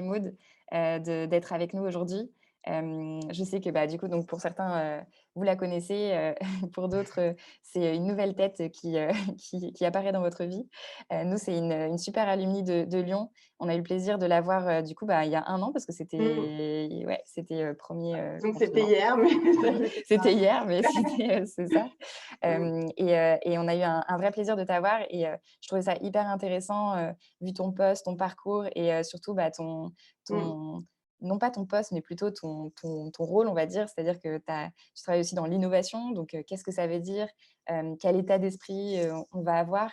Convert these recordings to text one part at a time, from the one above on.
Maud, d'être avec nous aujourd'hui. Je sais que, du coup, donc pour certains, vous la connaissez, pour d'autres, c'est une nouvelle tête qui, qui apparaît dans votre vie. Nous, c'est une super alumni de Lyon. On a eu le plaisir de la voir, du coup, il y a 1 an parce que Mmh. c'était ouais, c'était, 1er Donc c'était confinement. hier, mais ça y est, C'était hier, mais c'était, c'est ça. mmh, Et on a eu un vrai plaisir de t'avoir et je trouvais ça hyper intéressant, vu ton poste, ton parcours et surtout, mmh, ton non pas ton poste, mais plutôt ton rôle, on va dire. C'est-à-dire que tu travailles aussi dans l'innovation, donc qu'est-ce que ça veut dire? Quel état d'esprit, on va avoir?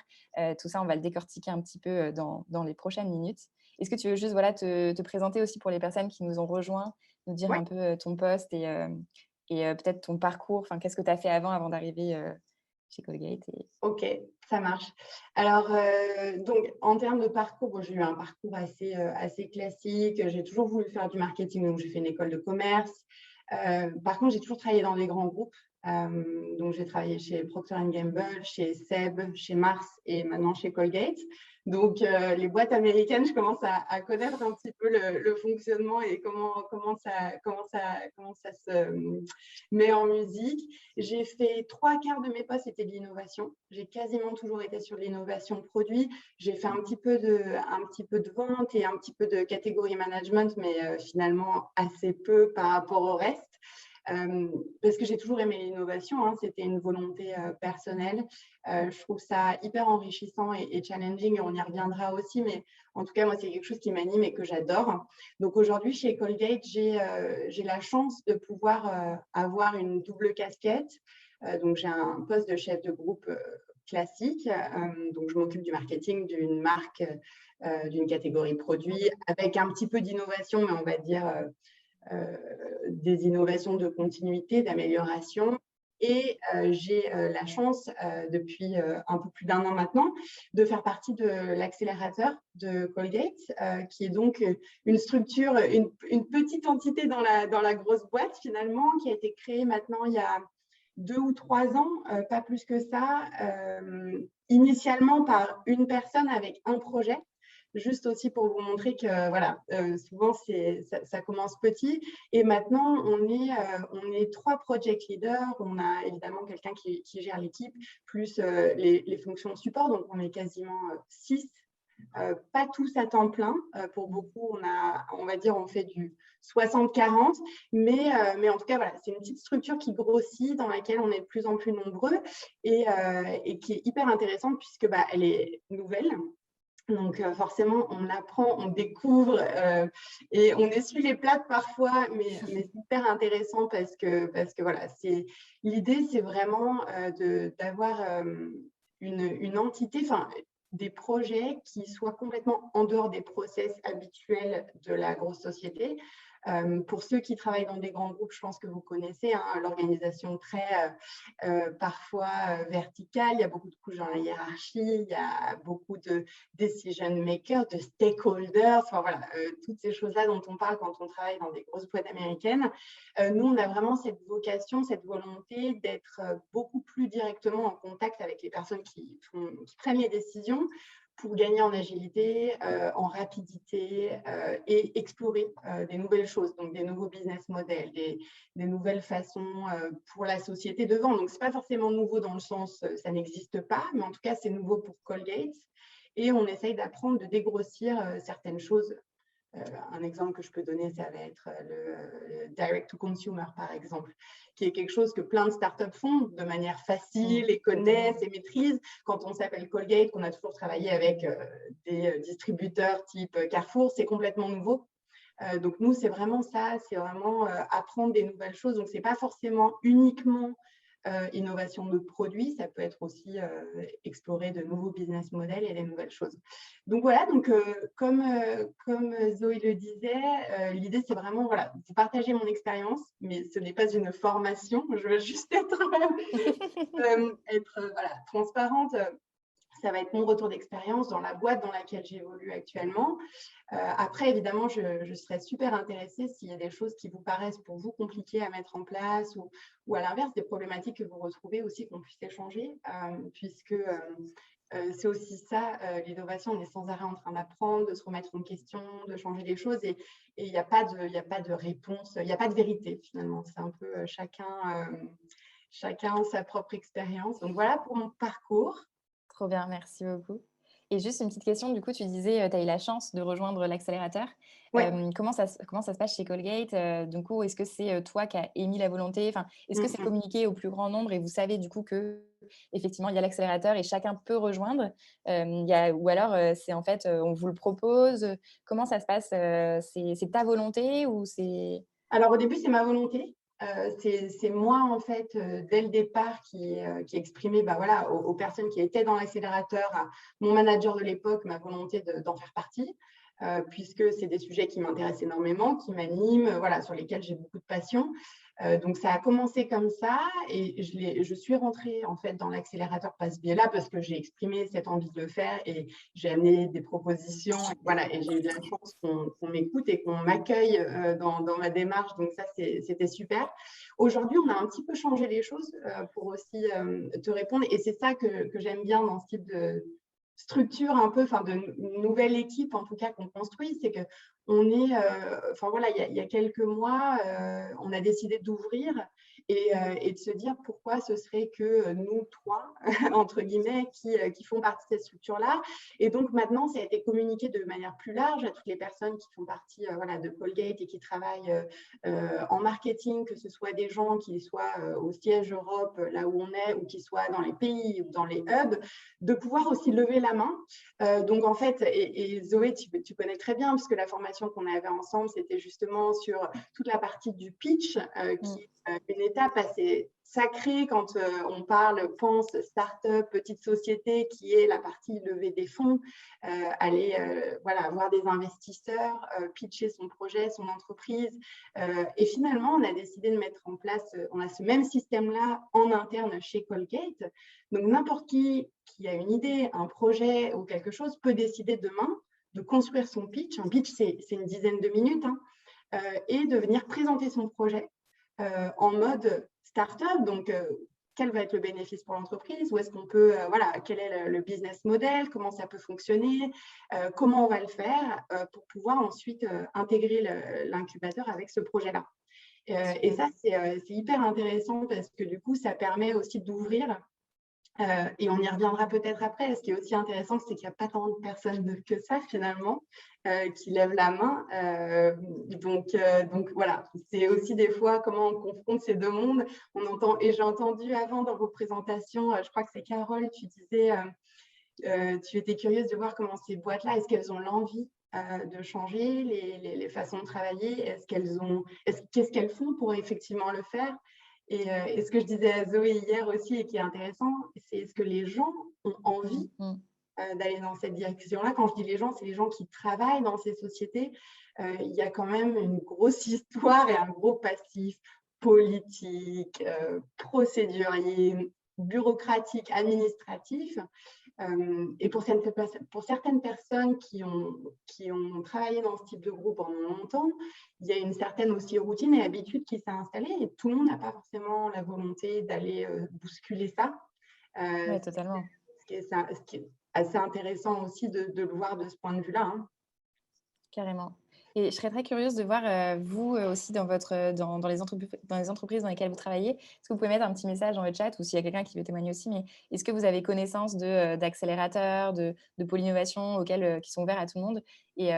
Tout ça, on va le décortiquer un petit peu, dans les prochaines minutes. Est-ce que tu veux juste, voilà, te présenter aussi pour les personnes qui nous ont rejoints, nous dire ouais, un peu, ton poste et peut-être ton parcours? Enfin, qu'est-ce que tu as fait avant d'arriver, chez Colgate et OK, ça marche. Alors, donc en termes de parcours, bon, j'ai eu un parcours assez classique. J'ai toujours voulu faire du marketing, donc j'ai fait une école de commerce. Par contre, j'ai toujours travaillé dans des grands groupes. Donc j'ai travaillé chez Procter& Gamble, chez SEB, chez Mars et maintenant chez Colgate. Donc les boîtes américaines, je commence à connaître un petit peu le fonctionnement et comment ça se met en musique. J'ai fait 3/4 de mes postes, c'était de l'innovation. J'ai quasiment toujours été sur l'innovation produit. J'ai fait un petit peu de vente et un petit peu de catégorie management, mais finalement assez peu par rapport au reste. Parce que j'ai toujours aimé l'innovation, hein, c'était une volonté personnelle. Je trouve ça hyper enrichissant et challenging, et on y reviendra aussi, mais en tout cas, moi, c'est quelque chose qui m'anime et que j'adore. Donc aujourd'hui, chez Colgate, j'ai la chance de pouvoir avoir une double casquette. Donc j'ai un poste de chef de groupe classique, donc je m'occupe du marketing d'une marque, d'une catégorie produit, avec un petit peu d'innovation, mais on va dire des innovations de continuité, d'amélioration. Et j'ai la chance, depuis un peu plus d'1 an maintenant, de faire partie de l'accélérateur de Colgate, qui est donc une structure, une petite entité dans la grosse boîte finalement, qui a été créée maintenant il y a 2 ou 3 ans, pas plus que ça, initialement par une personne avec un projet. Juste aussi pour vous montrer que voilà, souvent ça commence petit, et maintenant on est 3 project leaders. On a évidemment quelqu'un qui gère l'équipe, plus les fonctions support, donc on est quasiment 6. Pas tous à temps plein. Pour beaucoup, on va dire, on fait du 60-40, mais en tout cas, voilà, c'est une petite structure qui grossit, dans laquelle on est de plus en plus nombreux, et qui est hyper intéressante puisque elle est nouvelle. Donc forcément, on apprend, on découvre, et on essuie les plâtres parfois, mais c'est hyper intéressant parce que voilà, l'idée, c'est vraiment d'avoir une entité, enfin des projets qui soient complètement en dehors des process habituels de la grosse société. Pour ceux qui travaillent dans des grands groupes, je pense que vous connaissez, hein, l'organisation très parfois verticale. Il y a beaucoup de couches dans la hiérarchie, il y a beaucoup de decision makers, de stakeholders, enfin voilà, toutes ces choses-là dont on parle quand on travaille dans des grosses boîtes américaines. Nous, on a vraiment cette vocation, cette volonté d'être beaucoup plus directement en contact avec les personnes qui prennent les décisions, pour gagner en agilité, en rapidité, et explorer des nouvelles choses, donc des nouveaux business models, des nouvelles façons pour la société de vendre. Donc, ce n'est pas forcément nouveau dans le sens ça n'existe pas, mais en tout cas, c'est nouveau pour Colgate. Et on essaye d'apprendre, de dégrossir certaines choses. Un exemple que je peux donner, ça va être le direct to consumer, par exemple, qui est quelque chose que plein de startups font de manière facile et connaissent et maîtrisent. Quand on s'appelle Colgate, qu'on a toujours travaillé avec des distributeurs type Carrefour, c'est complètement nouveau. Donc nous, c'est vraiment ça, c'est vraiment apprendre des nouvelles choses. Donc, ce n'est pas forcément uniquement innovation de produits, ça peut être aussi explorer de nouveaux business models et des nouvelles choses. Donc voilà, donc, comme Zoé le disait, l'idée, c'est vraiment voilà, vous partager mon expérience, mais ce n'est pas une formation, je veux juste être voilà, transparente. Ça va être mon retour d'expérience dans la boîte dans laquelle j'évolue actuellement. Après, évidemment, je serais super intéressée s'il y a des choses qui vous paraissent pour vous compliquées à mettre en place, ou à l'inverse, des problématiques que vous retrouvez aussi, qu'on puisse échanger, puisque C'est aussi ça, l'innovation, on est sans arrêt en train d'apprendre, de se remettre en question, de changer les choses et il y a pas de réponse, il y a pas de vérité finalement. C'est un peu, chacun sa propre expérience. Donc voilà pour mon parcours. Trop bien, merci beaucoup. Et juste une petite question, du coup, tu disais, tu as eu la chance de rejoindre l'accélérateur. Ouais. Comment ça se passe chez Colgate? Du coup, est-ce que c'est, toi qui as émis la volonté? Enfin, est-ce que Mmh c'est mh. communiqué au plus grand nombre et vous savez du coup qu'effectivement il y a l'accélérateur et chacun peut rejoindre? Il y a ou alors, c'est en fait, on vous le propose? Comment ça se passe? C'est ta volonté ou c'est Alors au début, c'est ma volonté. C'est moi en fait, dès le départ qui exprimais, bah, voilà, aux personnes qui étaient dans l'accélérateur, à mon manager de l'époque, ma volonté d'en faire partie, puisque c'est des sujets qui m'intéressent énormément, qui m'animent, voilà, sur lesquels j'ai beaucoup de passion. Donc ça a commencé comme ça et je suis rentrée en fait dans l'accélérateur par ce biais-là parce que j'ai exprimé cette envie de le faire et j'ai amené des propositions et voilà et j'ai eu de la chance qu'on m'écoute et qu'on m'accueille, dans ma démarche donc ça c'était super. Aujourd'hui, on a un petit peu changé les choses, pour aussi, te répondre et c'est ça que j'aime bien dans ce type de structure un peu, enfin de nouvelle équipe en tout cas qu'on construit, c'est qu'on est, enfin voilà, il y a quelques mois, on a décidé d'ouvrir et de se dire pourquoi ce serait que nous trois, entre guillemets, qui font partie de cette structure-là. Et donc maintenant, ça a été communiqué de manière plus large à toutes les personnes qui font partie voilà, de Colgate et qui travaillent en marketing, que ce soit des gens qui soient au siège Europe, là où on est, ou qui soient dans les pays ou dans les hubs, de pouvoir aussi lever la main. Donc en fait, et Zoé, tu connais très bien, puisque la formation qu'on avait ensemble, c'était justement sur toute la partie du pitch, mmh, qui est une étape assez sacrée quand on pense start-up, petite société, qui est la partie levée des fonds, aller voilà, voir des investisseurs, pitcher son projet, son entreprise. Et finalement, on a décidé de mettre en place, on a ce même système-là en interne chez Colgate. Donc n'importe qui a une idée, un projet ou quelque chose peut décider demain de construire son pitch. Un pitch, c'est une dizaine de minutes, hein, et de venir présenter son projet en mode start-up. Donc, quel va être le bénéfice pour l'entreprise? Où est-ce qu'on peut, voilà, quel est le business model? Comment ça peut fonctionner? Comment on va le faire pour pouvoir ensuite intégrer l'incubateur avec ce projet-là? Et super. ça, c'est hyper intéressant parce que du coup, ça permet aussi d'ouvrir et on y reviendra peut-être après. Ce qui est aussi intéressant, c'est qu'il n'y a pas tant de personnes que ça finalement qui lèvent la main. Donc voilà, c'est aussi des fois comment on confronte ces deux mondes. On entend, et j'ai entendu avant dans vos présentations, je crois que c'est Carole, tu disais, tu étais curieuse de voir comment ces boîtes-là, est-ce qu'elles ont l'envie de changer les façons de travailler? Qu'est-ce qu'elles font pour effectivement le faire? Et ce que je disais à Zoé hier aussi et qui est intéressant, c'est est-ce que les gens ont Mmh, envie mmh. d'aller dans cette direction-là? Quand je dis les gens, c'est les gens qui travaillent dans ces sociétés. Il y a quand même une grosse histoire et un gros passif politique, procédurier, bureaucratique, administratif. Et pour certaines personnes qui ont travaillé dans ce type de groupe pendant longtemps, il y a une certaine aussi routine et habitude qui s'est installée et tout le monde n'a pas forcément la volonté d'aller bousculer ça. Ouais, totalement. Ce qui est assez intéressant aussi de le voir de ce point de vue-là, hein. Carrément. Et je serais très curieuse de voir, vous, aussi dans votre, dans les entreprises dans lesquelles vous travaillez, est-ce que vous pouvez mettre un petit message dans le chat ou s'il y a quelqu'un qui veut témoigner aussi, mais est-ce que vous avez connaissance d'accélérateurs, de pôles innovation auxquels, qui sont ouverts à tout le monde et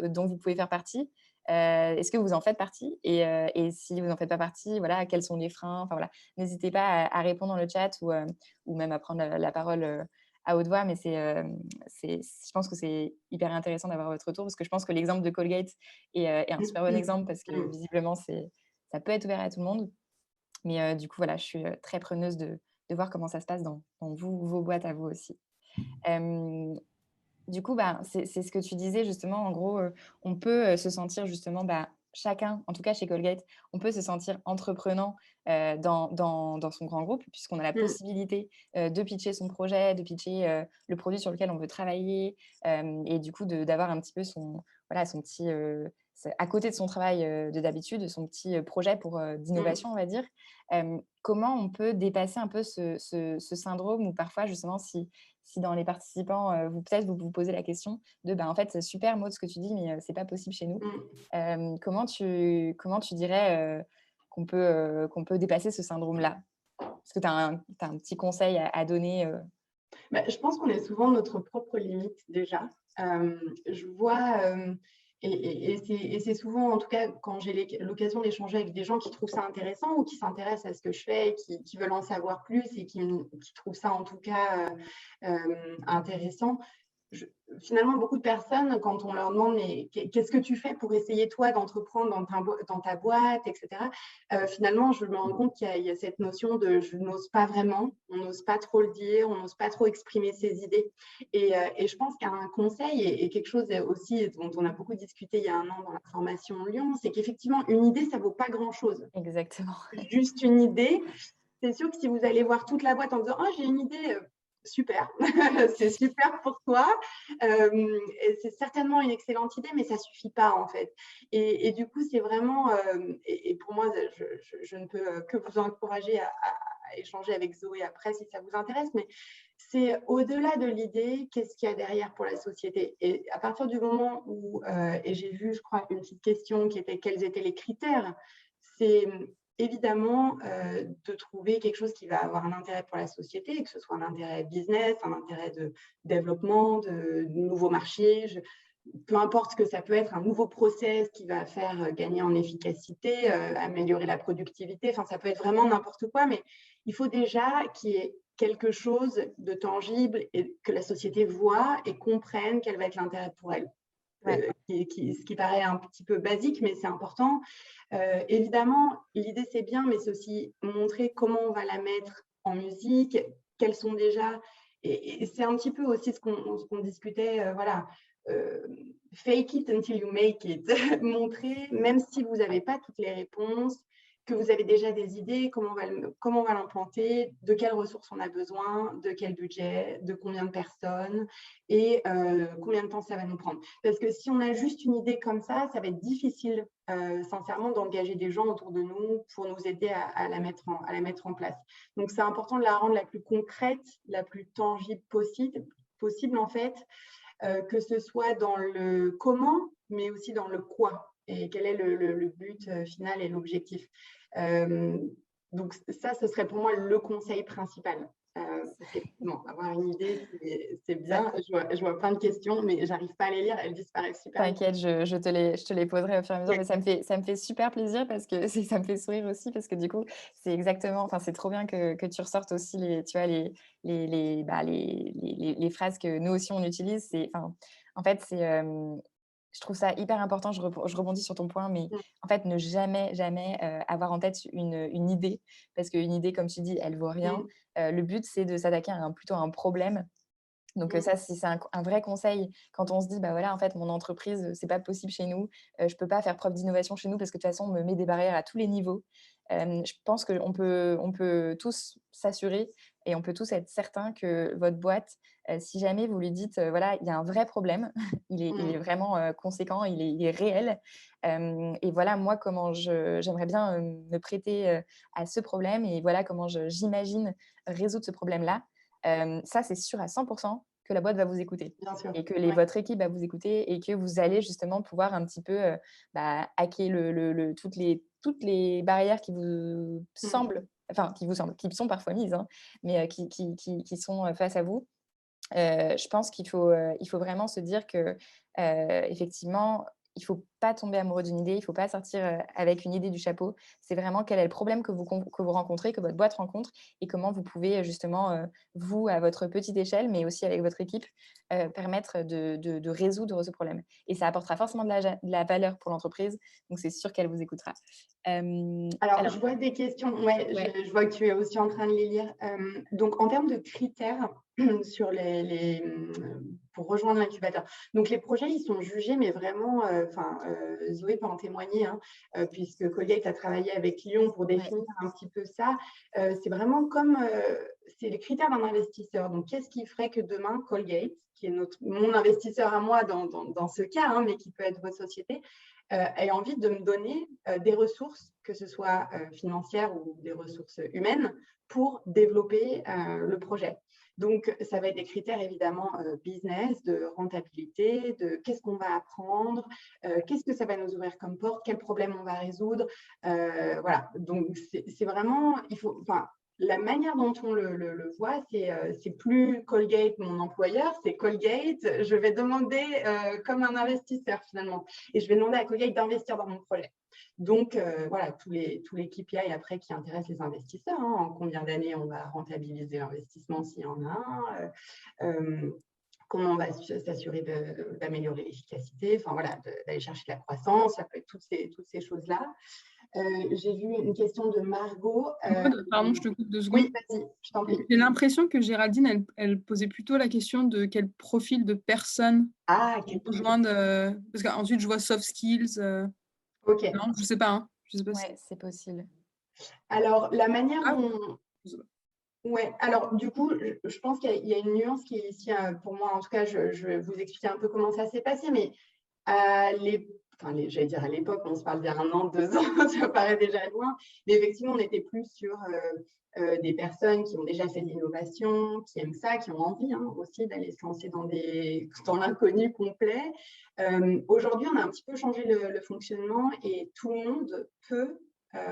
dont vous pouvez faire partie? Est-ce que vous en faites partie? Et si vous n'en faites pas partie, voilà, quels sont les freins? Enfin voilà, n'hésitez pas à répondre dans le chat ou même à prendre la parole, à haute voix, mais je pense que c'est hyper intéressant d'avoir votre retour parce que je pense que l'exemple de Colgate est un super bon Mmh exemple parce que mh. visiblement, ça peut être ouvert à tout le monde. Mais du coup, voilà, je suis, très preneuse de voir comment ça se passe dans vos boîtes à vous aussi. Hem Du coup, bah, c'est ce que tu disais justement, en gros, on peut, se sentir justement, bah, chacun, en tout cas chez Colgate, on peut se sentir entreprenant, dans son grand groupe puisqu'on a la Mmh. possibilité, de pitcher son projet, de pitcher, le produit sur lequel on veut travailler, et du coup d'avoir un petit peu voilà, son petit, c'est à côté de son travail, de d'habitude, son petit, projet Mmh. d'innovation, on va dire. Comment on peut dépasser un peu ce syndrome où parfois justement si dans les participants, peut-être vous posez la question de, en fait, c'est super Maud ce que tu dis, mais c'est pas possible chez nous. Mmh. Comment tu dirais, qu'on peut dépasser ce syndrome-là? Est-ce que tu as un petit conseil à donner, Bah, je pense qu'on est souvent notre propre limite déjà. Je vois, c'est souvent, en tout cas, quand j'ai l'occasion d'échanger avec des gens qui trouvent ça intéressant ou qui s'intéressent à ce que je fais, qui veulent en savoir plus et qui trouvent ça en tout cas intéressant. Je Finalement, beaucoup de personnes, quand on leur demande: «Mais qu'est-ce que tu fais pour essayer toi d'entreprendre dans ta boîte?» et cetera, finalement, je me rends compte qu'il y a cette notion de: «Je n'ose pas vraiment», on n'ose pas trop le dire, on n'ose pas trop exprimer ses idées et je pense qu'un conseil et quelque chose aussi dont on a beaucoup discuté il y a 1 an dans la formation Lyon, c'est qu'effectivement, une idée, ça vaut pas grand-chose. exactement? Juste une idée, c'est sûr que si vous allez voir toute la boîte en disant: «Oh, j'ai une idée», super, c'est super pour toi, et c'est certainement une excellente idée, mais ça suffit pas, en fait et du coup, c'est vraiment, pour moi, je ne peux, que vous encourager à échanger avec Zoé après si ça vous intéresse, mais c'est au-delà de l'idée, qu'est-ce qu'il y a derrière pour la société? Et à partir du moment où, et j'ai vu, je crois, une petite question qui était: «Quels étaient les critères?» C'est, évidemment, de trouver quelque chose qui va avoir un intérêt pour la société, que ce soit un intérêt business, un intérêt de développement, de nouveaux marchés, peu importe ce que ça peut être, un nouveau process qui va faire, gagner en efficacité, améliorer la productivité, enfin, ça peut être vraiment n'importe quoi, mais il faut déjà qu'il y ait quelque chose de tangible et que la société voit et comprenne quel va être l'intérêt pour elle. Ouais, Ce qui paraît un petit peu basique, mais c'est important. Évidemment, l'idée, c'est bien, mais c'est aussi montrer comment on va la mettre en musique, quels sont déjà et c'est un petit peu aussi ce qu'on discutait, voilà, fake it until you make it. Montrer, même si vous n'avez pas toutes les réponses, que vous avez déjà des idées, comment on va l'implanter, de quelles ressources on a besoin, de quel budget, de combien de personnes et combien de temps ça va nous prendre. Parce que si on a juste une idée comme ça va être difficile, sincèrement, d'engager des gens autour de nous pour nous aider à la mettre en place. Donc, c'est important de la rendre la plus concrète, la plus tangible possible en fait, que ce soit dans le comment, mais aussi dans le quoi et quel est le but final et l'objectif. Euh, donc ça, ce serait pour moi le conseil principal. Parce qu'effectivement, avoir une idée, c'est ça bien. Je vois plein de questions, mais j'arrive pas à les lire. Elles disparaissent super vite. t'inquiète, je te les poserai au fur et à mesure, Ouais. mais ça me fait super plaisir parce que ça me fait sourire aussi parce que du coup, c'est exactement enfin, c'est trop bien que tu ressortes aussi tu vois, les phrases que nous aussi on utilise. En fait, je trouve ça hyper important, je rebondis sur ton point, mais Mm, en fait, ne jamais, jamais, avoir en tête une idée parce qu'une idée, comme tu dis, elle vaut rien. mm, Le but, c'est de s'attaquer plutôt à un problème. Donc ça, mm, c'est un vrai conseil quand on se dit: «Bah, voilà, en fait, mon entreprise, c'est pas possible chez nous, je peux pas faire preuve d'innovation chez nous parce que de toute façon, on me met des barrières à tous les niveaux». Je pense qu'on peut tous s'assurer et on peut tous être certains que votre boîte, si jamais vous lui dites, voilà, il y a un vrai problème, il est mm. vraiment, conséquent, il est réel, et voilà, moi, comment j'aimerais bien, me prêter, à ce problème et voilà comment j'imagine résoudre ce problème-là. Ça, c'est sûr à 100 que la boîte va vous écouter Bien sûr. et que Ouais. votre équipe va vous écouter et que vous allez justement pouvoir un petit peu, hacker toutes les barrières qui vous Mm. semblent enfin, qui sont parfois mises, hein, mais qui sont, face à vous. Je pense qu'il faut vraiment se dire que, effectivement, il faut pas tomber amoureux d'une idée, il faut pas sortir, avec une idée du chapeau. C'est vraiment quel est le problème que vous rencontrez, que votre boîte rencontre et comment vous pouvez, justement, vous, à votre petite échelle, mais aussi avec votre équipe, permettre de résoudre ce problème et ça apportera forcément de la valeur pour l'entreprise, donc c'est sûr qu'elle vous écoutera. Alors, Alors je vois des questions. Ouais, ouais, je vois que tu es aussi en train de les lire. Donc, en termes de critères sur pour rejoindre l'incubateur. Donc, les projets, ils sont jugés, mais vraiment, enfin, Zoé peut en témoigner, hein, puisque Colgate a travaillé avec Lyon pour ouais, définir un petit peu ça. C'est vraiment comme, c'est les critères d'un investisseur. Donc, qu'est-ce qui ferait que demain, Colgate, qui est mon investisseur à moi dans ce cas, hein, mais qui peut être votre société, ait envie de me donner des ressources, que ce soit financières ou des ressources humaines, pour développer le projet. Donc, ça va être des critères évidemment business, de rentabilité, de qu'est-ce qu'on va apprendre, qu'est-ce que ça va nous ouvrir comme porte, quel problème on va résoudre. Voilà, donc c'est vraiment, il faut, enfin, la manière dont on le voit, c'est plus Colgate, mon employeur, c'est Colgate. Je vais demander comme un investisseur finalement. Et je vais demander à Colgate d'investir dans mon projet. Donc, voilà, tous les KPI après qui intéressent les investisseurs. Hein, en combien d'années on va rentabiliser l'investissement s'il y en a un, comment on va s'assurer d'améliorer l'efficacité, enfin voilà, d'aller chercher de la croissance, ça peut être toutes ces choses-là. J'ai vu une question de Margot. Maud, pardon, je te coupe 2 secondes. Oui, vas-y, je t'en prie. J'ai l'impression que Géraldine, elle posait plutôt la question de quel profil de personne rejoindre. Parce qu'ensuite, je vois soft skills. Ok. Non, je sais pas. Hein. Je sais pas Ouais, c'est possible. Alors, la manière Ah, dont… Ouais, alors du coup, je pense qu'il y a une nuance qui est ici, pour moi, en tout cas, je vais vous expliquer un peu comment ça s'est passé, mais j'allais dire à l'époque, on se parle d'il y a 1 an, 2 ans, ça paraît déjà loin, mais effectivement, on était plus sur des personnes qui ont déjà fait de l'innovation, qui aiment ça, qui ont envie aussi d'aller se lancer dans l'inconnu complet. Aujourd'hui, on a un petit peu changé le fonctionnement et tout le monde peut,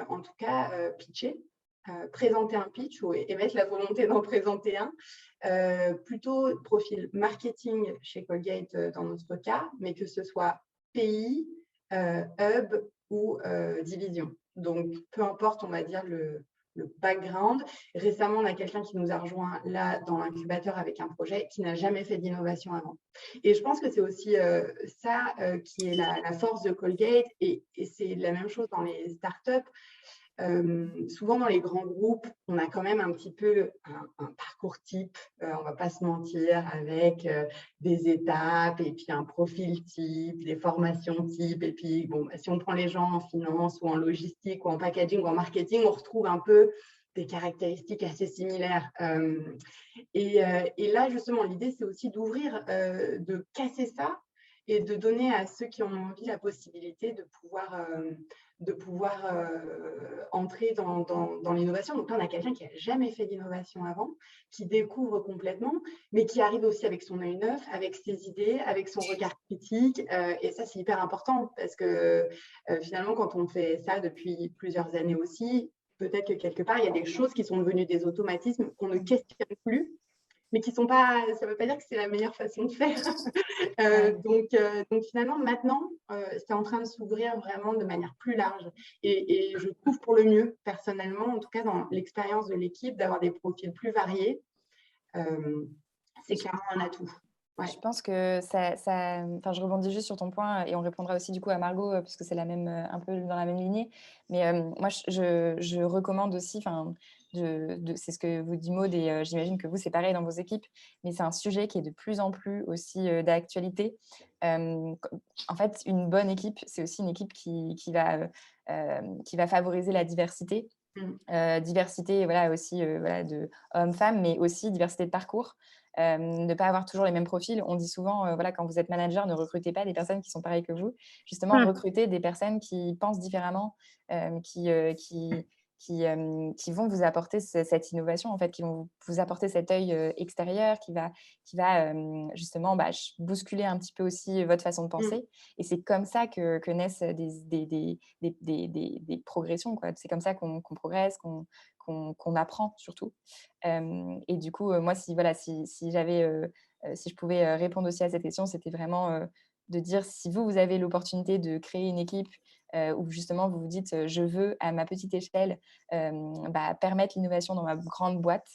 en tout cas, pitcher. Présenter un pitch ou émettre la volonté d'en présenter un, plutôt profil marketing chez Colgate dans notre cas, mais que ce soit pays, hub ou division. Donc, peu importe, on va dire, le background. Récemment, on a quelqu'un qui nous a rejoint là dans l'incubateur avec un projet qui n'a jamais fait d'innovation avant. Et je pense que c'est aussi ça qui est la force de Colgate et c'est la même chose dans les startups. Souvent dans les grands groupes, on a quand même un petit peu un parcours type, on ne va pas se mentir, avec des étapes et puis un profil type, des formations type. Et puis, bon, si on prend les gens en finance ou en logistique ou en packaging ou en marketing, on retrouve un peu des caractéristiques assez similaires. Et là, justement, l'idée, c'est aussi d'ouvrir, de casser ça et de donner à ceux qui en ont envie la possibilité de pouvoir entrer dans l'innovation. Donc là, on a quelqu'un qui n'a jamais fait d'innovation avant, qui découvre complètement, mais qui arrive aussi avec son œil neuf, avec ses idées, avec son regard critique. Et ça, c'est hyper important parce que finalement, quand on fait ça depuis plusieurs années aussi, peut-être que quelque part, il y a des choses qui sont devenues des automatismes qu'on ne questionne plus, mais qui sont pas, ça ne veut pas dire que c'est la meilleure façon de faire. Donc finalement, maintenant, c'est en train de s'ouvrir vraiment de manière plus large. Et je trouve pour le mieux, personnellement, en tout cas dans l'expérience de l'équipe, d'avoir des profils plus variés. C'est clairement un atout. Ouais. Je pense que enfin, je rebondis juste sur ton point et on répondra aussi du coup à Margot parce que c'est la même, un peu dans la même lignée. Mais moi, je recommande aussi, enfin, c'est ce que vous dit Maud et j'imagine que vous, c'est pareil dans vos équipes, mais c'est un sujet qui est de plus en plus aussi d'actualité. En fait, une bonne équipe, c'est aussi une équipe qui va favoriser la diversité. Diversité voilà, aussi voilà, de hommes-femmes, mais aussi diversité de parcours. Ne pas avoir toujours les mêmes profils. On dit souvent, voilà, quand vous êtes manager, ne recrutez pas des personnes qui sont pareilles que vous. Justement, recrutez des personnes qui pensent différemment, qui vont vous apporter cette innovation, en fait, qui vont vous apporter cet œil extérieur, qui va justement bousculer un petit peu aussi votre façon de penser. Et c'est comme ça que naissent des progressions, quoi. C'est comme ça qu'on progresse, qu'on apprend surtout. Et du coup, moi, si je pouvais répondre aussi à cette question, c'était vraiment de dire si vous avez l'opportunité de créer une équipe où justement vous vous dites je veux à ma petite échelle permettre l'innovation dans ma grande boîte,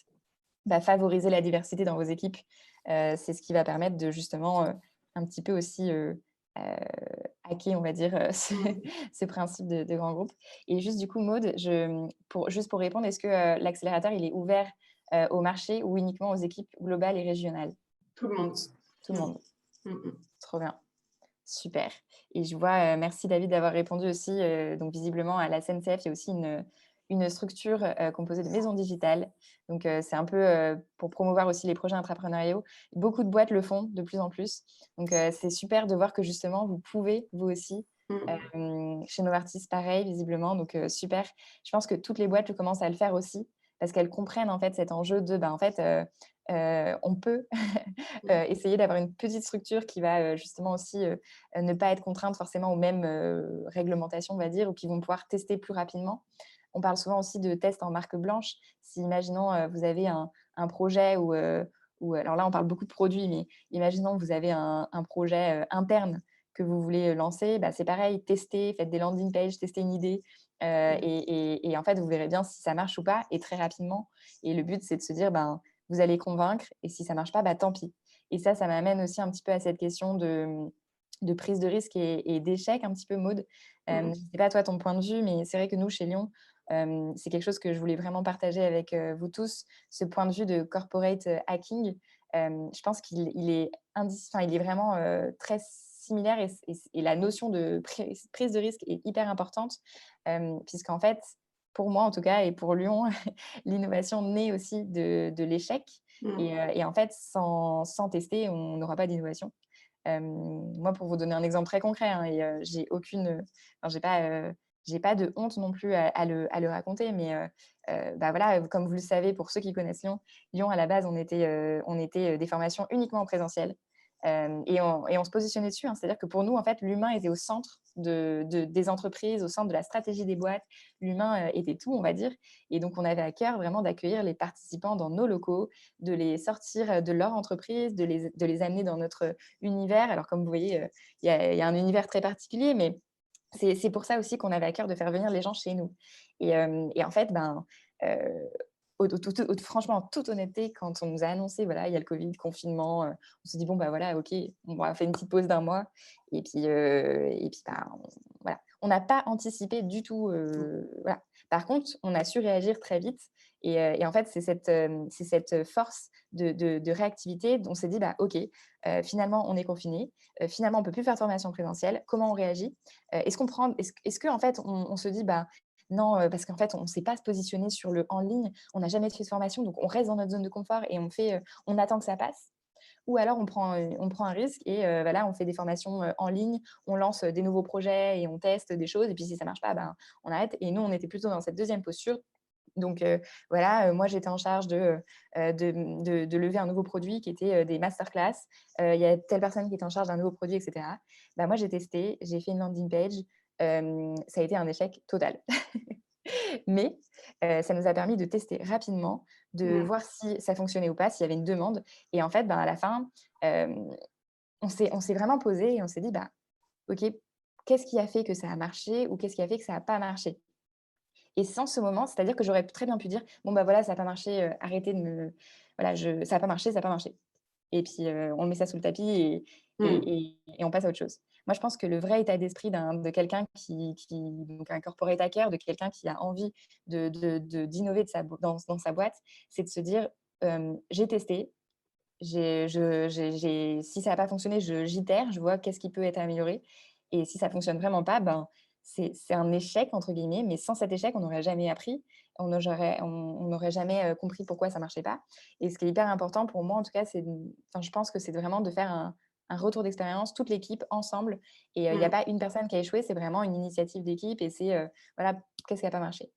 favoriser la diversité dans vos équipes. C'est ce qui va permettre de justement un petit peu aussi hacker, on va dire, ce principe de grand groupe. Et juste du coup, Maud, juste pour répondre, est-ce que l'accélérateur, il est ouvert au marché ou uniquement aux équipes globales et régionales? Tout le monde. Tout le monde. Trop bien. Super. Et je vois, merci David d'avoir répondu aussi. Donc visiblement, à la SNCF, il y a aussi une structure composée de maisons digitales. Donc c'est un peu pour promouvoir aussi les projets entrepreneuriaux. Beaucoup de boîtes le font de plus en plus. Donc c'est super de voir que justement, vous pouvez, vous aussi, chez Novartis, pareil, visiblement. Donc super. Je pense que toutes les boîtes commencent à le faire aussi. parce qu'elles comprennent en fait cet enjeu de, en fait, on peut essayer d'avoir une petite structure qui va justement aussi ne pas être contrainte forcément aux mêmes réglementations, on va dire, ou qui vont pouvoir tester plus rapidement. On parle souvent aussi de tests en marque blanche. Si, imaginons, vous avez un projet où, alors là, on parle beaucoup de produits, mais imaginons que vous avez un projet interne que vous voulez lancer, c'est pareil, testez, faites des landing pages, testez une idée. Et en fait, vous verrez bien si ça marche ou pas, et très rapidement. Et le but, c'est de se dire, vous allez convaincre, et si ça marche pas, tant pis. Et ça m'amène aussi un petit peu à cette question de prise de risque et d'échec un petit peu, Maud. Je ne sais pas toi ton point de vue, mais c'est vrai que nous, chez Lyon, c'est quelque chose que je voulais vraiment partager avec vous tous, ce point de vue de corporate hacking. Je pense qu'il est, il est vraiment très similaire, et la notion de prise de risque est hyper importante, puisqu'en fait, pour moi en tout cas, et pour Lyon, l'innovation naît aussi de l'échec. Et en fait, sans tester, on n'aura pas d'innovation. Moi, pour vous donner un exemple très concret, hein, et j'ai pas de honte non plus à le raconter, mais voilà, comme vous le savez, pour ceux qui connaissent Lyon à la base, on était des formations uniquement en présentiel. Et on se positionnait dessus, hein. C'est-à-dire que pour nous, en fait, l'humain était au centre des entreprises, au centre de la stratégie des boîtes. L'humain était tout, on va dire. Et donc, on avait à cœur vraiment d'accueillir les participants dans nos locaux, de les sortir de leur entreprise, de les amener dans notre univers. Alors, comme vous voyez, il y a un univers très particulier, mais c'est pour ça aussi qu'on avait à cœur de faire venir les gens chez nous. Et en fait, franchement, en toute honnêteté, quand on nous a annoncé, voilà, il y a le Covid, confinement, on s'est dit, bon, voilà, ok, on va faire une petite pause d'un mois. Voilà. On n'a pas anticipé du tout. Voilà. Par contre, on a su réagir très vite. Et en fait, c'est cette force de réactivité dont on s'est dit, ok, finalement, on est confiné. Finalement, on ne peut plus faire de formation présentielle. Comment on réagit? Est-ce qu'en fait, on se dit, non, parce qu'en fait, on ne sait pas se positionner sur le en ligne. On n'a jamais fait de formation, donc on reste dans notre zone de confort et on attend que ça passe. Ou alors, on prend un risque et voilà, on fait des formations en ligne, on lance des nouveaux projets et on teste des choses. Et puis, si ça ne marche pas, on arrête. Et nous, on était plutôt dans cette deuxième posture. Donc voilà, moi, j'étais en charge de lever un nouveau produit qui était des masterclass. Il y a telle personne qui était en charge d'un nouveau produit, etc. Moi, j'ai testé, j'ai fait une landing page. Ça a été un échec total. Mais ça nous a permis de tester rapidement, de voir si ça fonctionnait ou pas, s'il y avait une demande. Et en fait, à la fin, on s'est vraiment posé et on s'est dit, OK, qu'est-ce qui a fait que ça a marché ou qu'est-ce qui a fait que ça n'a pas marché? Et sans ce moment, c'est-à-dire que j'aurais très bien pu dire: «Bon, voilà, ça n'a pas marché, arrêtez de me voilà, ça n'a pas marché, ça n'a pas marché». Et puis, on met ça sous le tapis et on passe à autre chose. Moi, je pense que le vrai état d'esprit de quelqu'un donc un corporate hacker, de quelqu'un qui a envie d'innover dans sa boîte, c'est de se dire: «J'ai testé, si ça n'a pas fonctionné, j'itère, je vois qu'est-ce qui peut être amélioré, et si ça fonctionne vraiment pas, c'est un échec entre guillemets, mais sans cet échec, on n'aurait jamais appris, on n'aurait jamais compris pourquoi ça marchait pas. Et ce qui est hyper important pour moi, en tout cas, je pense que c'est vraiment de faire un retour d'expérience, toute l'équipe ensemble. Et il n'y a pas une personne qui a échoué, c'est vraiment une initiative d'équipe, et c'est voilà, qu'est-ce qui n'a pas marché.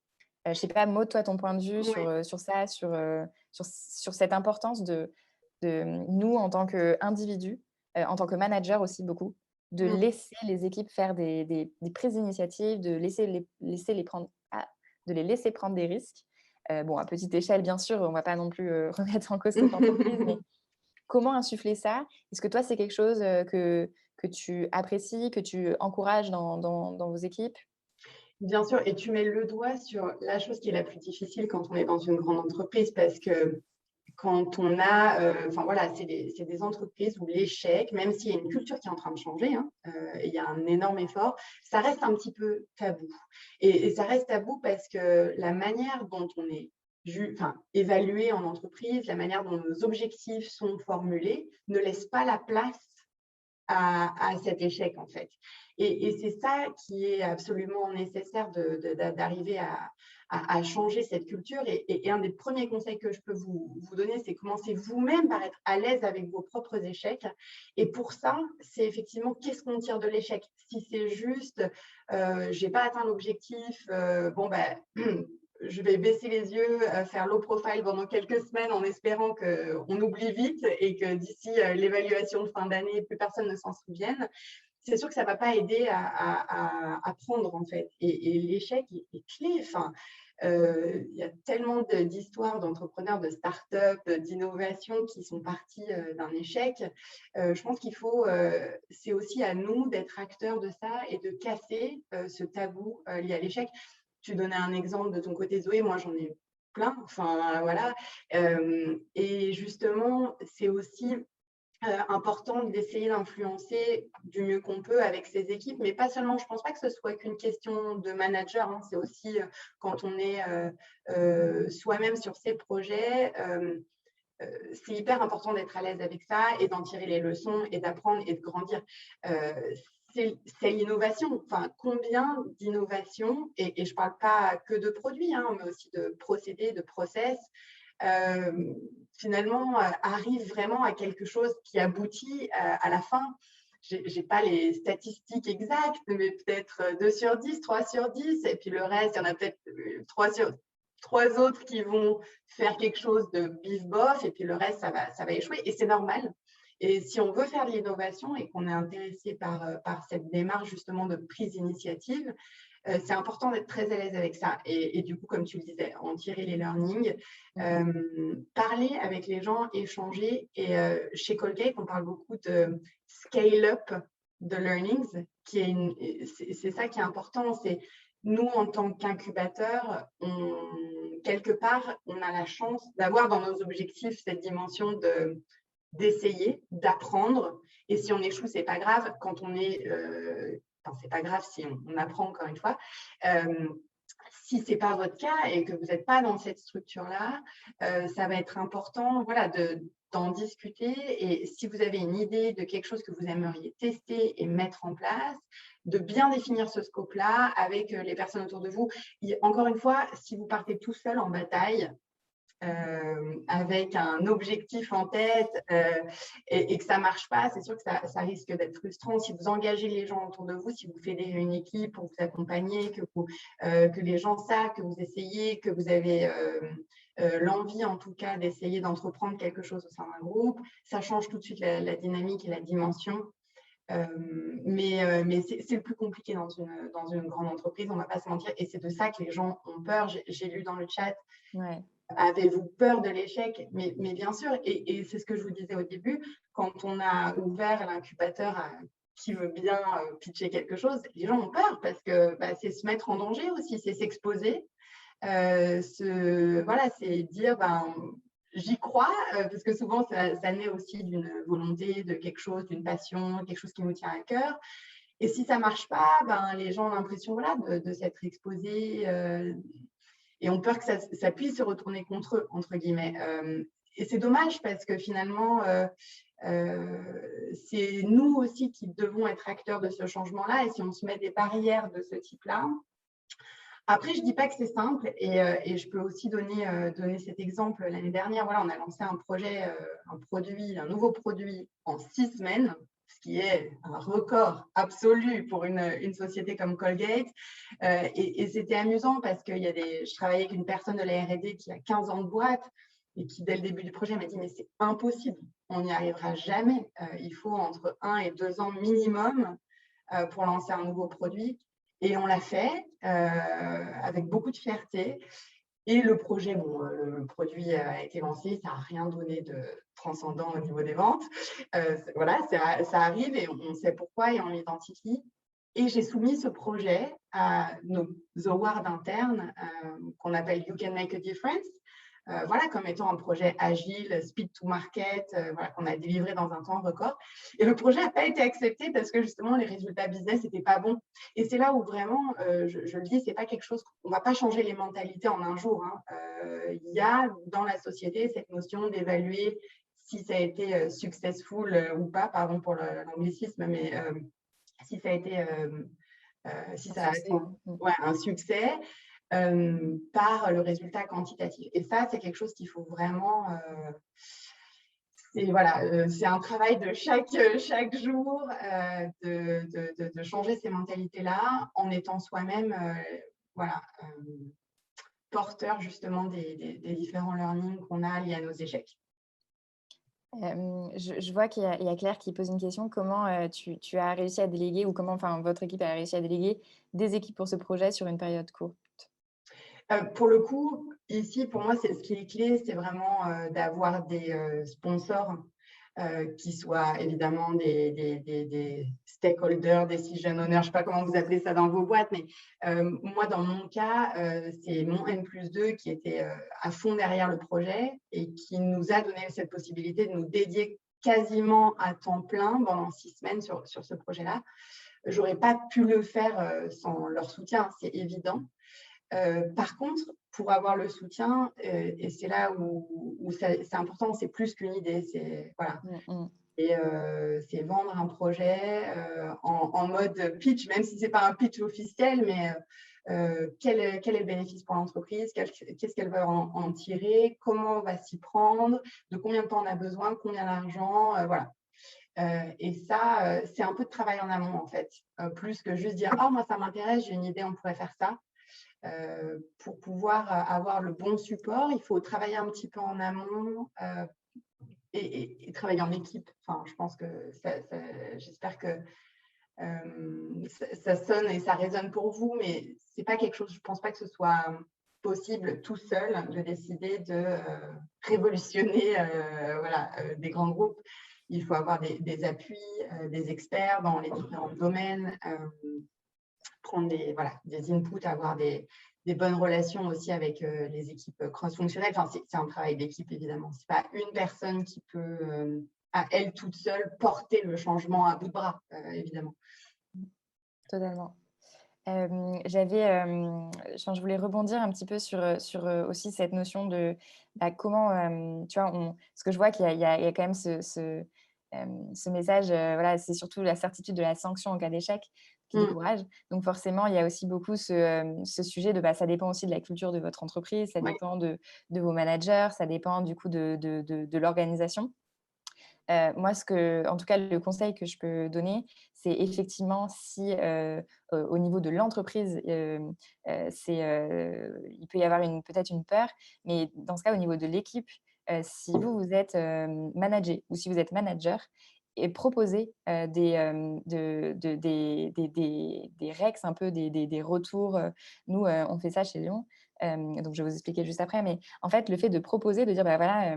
Je sais pas, Maud, toi, ton point de vue sur ça, sur cette importance de nous, en tant qu'individus, en tant que manager aussi beaucoup, de laisser les équipes faire des prises d'initiative, de les laisser prendre des risques. Bon, à petite échelle, bien sûr, on ne va pas non plus remettre en cause cette entreprise, mais comment insuffler ça? Est-ce que toi, c'est quelque chose que tu apprécies, que tu encourages dans vos équipes? Bien sûr, et tu mets le doigt sur la chose qui est la plus difficile quand on est dans une grande entreprise, parce que quand on a, voilà, c'est des entreprises où l'échec, même s'il y a une culture qui est en train de changer, hein, il y a un énorme effort, ça reste un petit peu tabou. Et ça reste tabou parce que la manière dont on est évalué en entreprise, la manière dont nos objectifs sont formulés, ne laisse pas la place à cet échec, en fait. Et c'est ça qui est absolument nécessaire d'arriver à changer cette culture. Et un des premiers conseils que je peux vous donner, c'est commencer vous-même par être à l'aise avec vos propres échecs. Et pour ça, c'est effectivement qu'est-ce qu'on tire de l'échec. Si c'est juste, j'ai pas atteint l'objectif, je vais baisser les yeux, faire low profile pendant quelques semaines en espérant qu'on oublie vite et que d'ici l'évaluation de fin d'année, plus personne ne s'en souvienne. C'est sûr que ça ne va pas aider à apprendre, en fait. Et l'échec est clé. Enfin, il y a tellement d'histoires d'entrepreneurs, de start-up, d'innovation qui sont partis d'un échec. Je pense qu'il faut, c'est aussi à nous d'être acteurs de ça et de casser ce tabou lié à l'échec. Tu donnais un exemple de ton côté, Zoé, moi j'en ai plein. Enfin, voilà. Et justement, c'est aussi important d'essayer d'influencer du mieux qu'on peut avec ses équipes, mais pas seulement, je ne pense pas que ce soit qu'une question de manager, hein, c'est aussi quand on est soi-même sur ses projets, c'est hyper important d'être à l'aise avec ça et d'en tirer les leçons et d'apprendre et de grandir. C'est l'innovation. Enfin, combien d'innovations, et je ne parle pas que de produits, hein, mais aussi de procédés, de process, finalement arrive vraiment à quelque chose qui aboutit à la fin. Je n'ai pas les statistiques exactes, mais peut-être 2 sur 10, 3 sur 10, et puis le reste, il y en a peut-être 3 autres qui vont faire quelque chose de bif-bof, et puis le reste, ça va échouer, et c'est normal. Et si on veut faire de l'innovation et qu'on est intéressé par cette démarche justement de prise d'initiative, c'est important d'être très à l'aise avec ça. Et du coup, comme tu le disais, en tirer les learnings, parler avec les gens, échanger. Et chez Colgate, on parle beaucoup de scale-up de learnings, c'est ça qui est important. C'est nous, en tant qu'incubateur, quelque part, on a la chance d'avoir dans nos objectifs cette dimension d'essayer, d'apprendre. Et si on échoue, c'est pas grave. Quand on est Enfin, c'est pas grave si on apprend, encore une fois. Si ce n'est pas votre cas et que vous n'êtes pas dans cette structure-là, ça va être important, voilà, d'en discuter. Et si vous avez une idée de quelque chose que vous aimeriez tester et mettre en place, de bien définir ce scope-là avec les personnes autour de vous. Encore une fois, si vous partez tout seul en bataille, avec un objectif en tête et que ça ne marche pas, c'est sûr que ça risque d'être frustrant. Si vous engagez les gens autour de vous, si vous fédérez une équipe pour vous accompagner, que les gens savent que vous essayez, que vous avez l'envie en tout cas d'essayer d'entreprendre quelque chose au sein d'un groupe, ça change tout de suite la dynamique et la dimension. Mais c'est le plus compliqué dans une grande entreprise, on ne va pas se mentir, et c'est de ça que les gens ont peur. J'ai lu dans le chat. Ouais. Avez-vous peur de l'échec? Mais bien sûr, et c'est ce que je vous disais au début, quand on a ouvert l'incubateur à qui veut bien pitcher quelque chose, les gens ont peur parce que c'est se mettre en danger aussi, c'est s'exposer. Voilà, c'est dire j'y crois, parce que souvent ça naît aussi d'une volonté, de quelque chose, d'une passion, quelque chose qui nous tient à cœur. Et si ça ne marche pas, les gens ont l'impression, voilà, de s'être exposés et ont peur que ça puisse se retourner contre eux, entre guillemets. Et c'est dommage parce que finalement, c'est nous aussi qui devons être acteurs de ce changement-là. Et si on se met des barrières de ce type-là, après, je ne dis pas que c'est simple, et je peux aussi donner cet exemple. L'année dernière, voilà, on a lancé un projet, un nouveau produit en 6 semaines, ce qui est un record absolu pour une société comme Colgate. Et c'était amusant parce que je travaillais avec une personne de la R&D qui a 15 ans de boîte et qui, dès le début du projet, m'a dit « mais c'est impossible, on n'y arrivera jamais. Il faut entre 1 et 2 ans minimum pour lancer un nouveau produit ». Et on l'a fait avec beaucoup de fierté. Et le projet, le produit a été lancé, ça n'a rien donné de transcendant au niveau des ventes. Voilà, ça arrive et on sait pourquoi et on l'identifie. Et j'ai soumis ce projet à nos awards internes qu'on appelle You Can Make a Difference. Voilà, comme étant un projet agile, speed to market, voilà, qu'on a délivré dans un temps record. Et le projet n'a pas été accepté parce que justement, les résultats business n'étaient pas bons. Et c'est là où vraiment, je le dis, c'est pas quelque chose, on ne va pas changer les mentalités en un jour. Hein. Il y a dans la société cette notion d'évaluer si ça a été successful ou pas, pardon pour l'anglicisme, mais si ça a été un succès. Par le résultat quantitatif. Et ça, c'est quelque chose qu'il faut vraiment... c'est un travail de chaque jour de changer ces mentalités-là en étant soi-même porteurs justement des différents learnings qu'on a liés à nos échecs. Je vois il y a Claire qui pose une question. Comment tu as réussi à déléguer ou comment votre équipe a réussi à déléguer des équipes pour ce projet sur une période courte? Pour le coup, ici, pour moi, ce qui est clé, c'est vraiment d'avoir des sponsors qui soient évidemment des stakeholders, decision owners, je ne sais pas comment vous appelez ça dans vos boîtes, mais moi, dans mon cas, c'est mon N+2 qui était à fond derrière le projet et qui nous a donné cette possibilité de nous dédier quasiment à temps plein pendant 6 semaines sur ce projet-là. Je n'aurais pas pu le faire sans leur soutien, c'est évident. Par contre, pour avoir le soutien, et c'est là où c'est important, c'est plus qu'une idée, c'est voilà. Et c'est vendre un projet en mode pitch, même si ce n'est pas un pitch officiel, mais quel est le bénéfice pour l'entreprise, qu'est-ce qu'elle va en tirer, comment on va s'y prendre, de combien de temps on a besoin, combien d'argent, voilà. Et ça, c'est un peu de travail en amont, en fait, plus que juste dire « Ah, moi, ça m'intéresse, j'ai une idée, on pourrait faire ça ». Pour pouvoir avoir le bon support, il faut travailler un petit peu en amont et travailler en équipe. Enfin, je pense que j'espère que ça sonne et ça résonne pour vous, mais c'est pas quelque chose, je pense pas que ce soit possible tout seul de décider de révolutionner des grands groupes. Il faut avoir des appuis, des experts dans les différents domaines, prendre des inputs, avoir des bonnes relations aussi avec les équipes cross-fonctionnelles. Enfin, c'est un travail d'équipe, évidemment. Ce n'est pas une personne qui peut, à elle toute seule, porter le changement à bout de bras, évidemment. Totalement. Je voulais rebondir un petit peu sur aussi cette notion de comment, tu vois, parce que je vois qu'il y a quand même ce message, voilà, c'est surtout la certitude de la sanction en cas d'échec qui décourage. Donc forcément, il y a aussi beaucoup ce sujet de ça dépend aussi de la culture de votre entreprise, ça dépend de vos managers, ça dépend du coup de l'organisation. Moi, en tout cas, le conseil que je peux donner, c'est effectivement si au niveau de l'entreprise, il peut y avoir peut-être une peur, mais dans ce cas, au niveau de l'équipe, si vous êtes managé ou si vous êtes manager, et proposer des recs, un peu des retours. Nous, on fait ça chez Lyon, donc je vais vous expliquer juste après. Mais en fait, le fait de proposer, de dire, voilà,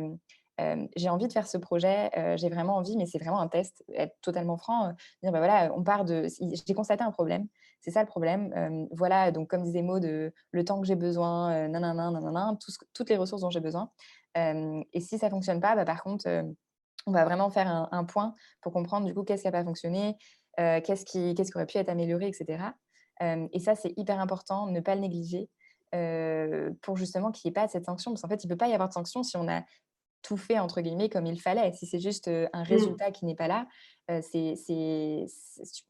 j'ai envie de faire ce projet, j'ai vraiment envie, mais c'est vraiment un test, être totalement franc, dire: voilà, on part de j'ai constaté un problème, c'est ça le problème, voilà, donc comme disait Maud, le temps que j'ai besoin, nin nin toutes les ressources dont j'ai besoin, et si ça fonctionne pas, par contre, on va vraiment faire un point pour comprendre du coup qu'est-ce qui a pas fonctionné, qu'est-ce qui aurait pu être amélioré et cetera. Et ça, c'est hyper important, ne pas le négliger, pour justement qu'il y ait pas cette sanction. Parce qu'en fait, il peut pas y avoir de sanction si on a tout fait entre guillemets comme il fallait. Si c'est juste, un résultat qui n'est pas là, on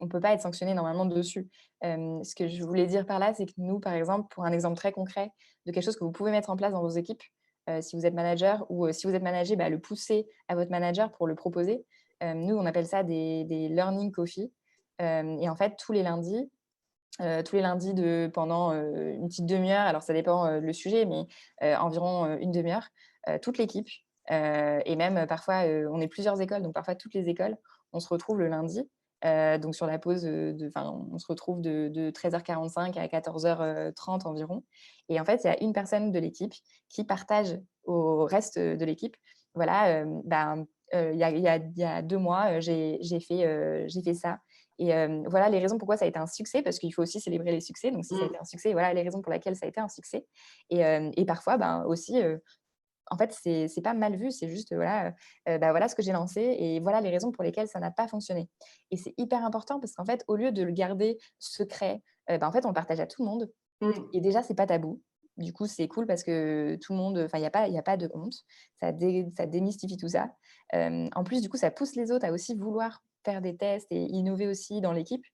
peut pas être sanctionné normalement dessus. Ce que je voulais dire par là, c'est que nous, par exemple, pour un exemple très concret de quelque chose que vous pouvez mettre en place dans vos équipes, si vous êtes manager ou si vous êtes managé, le pousser à votre manager pour le proposer. Nous, on appelle ça des learning coffee, et en fait, tous les lundis pendant une petite demi-heure, alors ça dépend le sujet, mais environ une demi-heure, toute l'équipe, et même parfois, on est plusieurs écoles, donc parfois toutes les écoles, on se retrouve le lundi, donc sur la pause, on se retrouve de 13h45 à 14h30 environ. Et en fait, il y a une personne de l'équipe qui partage au reste de l'équipe, voilà, il y a 2 mois, j'ai fait ça. Et voilà les raisons pourquoi ça a été un succès, parce qu'il faut aussi célébrer les succès. Donc si ça a été un succès, voilà les raisons pour lesquelles ça a été un succès. Et parfois, aussi, en fait, c'est pas mal vu, c'est juste, voilà, voilà ce que j'ai lancé et voilà les raisons pour lesquelles ça n'a pas fonctionné. Et c'est hyper important parce qu'en fait, au lieu de le garder secret, en fait, on le partage à tout le monde. Et déjà, c'est pas tabou. Du coup, c'est cool parce que tout le monde, enfin, il y a pas de honte. Ça démystifie tout ça. En plus, du coup, ça pousse les autres à aussi vouloir faire des tests et innover aussi dans l'équipe.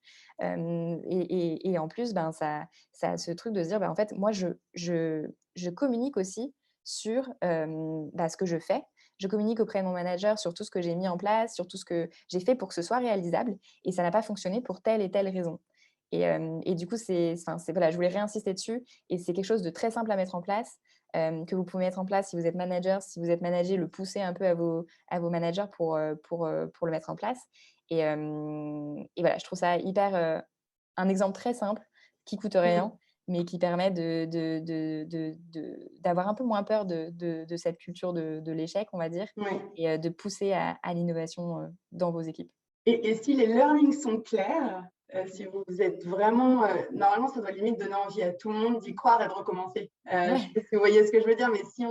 Et en plus, ça a ce truc de se dire: en fait, moi, je communique aussi sur, ce que je fais. Je communique auprès de mon manager sur tout ce que j'ai mis en place, sur tout ce que j'ai fait pour que ce soit réalisable et ça n'a pas fonctionné pour telle et telle raison. Et du coup, voilà, je voulais réinsister dessus et c'est quelque chose de très simple à mettre en place, que vous pouvez mettre en place si vous êtes manager, si vous êtes managé, le pousser un peu à vos managers pour le mettre en place et voilà, je trouve ça hyper, un exemple très simple qui coûte Mmh. rien, mais qui permet d'avoir un peu moins peur de cette culture de l'échec, on va dire Ouais. et de pousser à l'innovation, dans vos équipes. Et si les learnings sont clairs, si vous êtes vraiment, normalement, ça doit limite donner envie à tout le monde d'y croire et de recommencer. Je Ouais. sais pas si vous voyez ce que je veux dire, mais si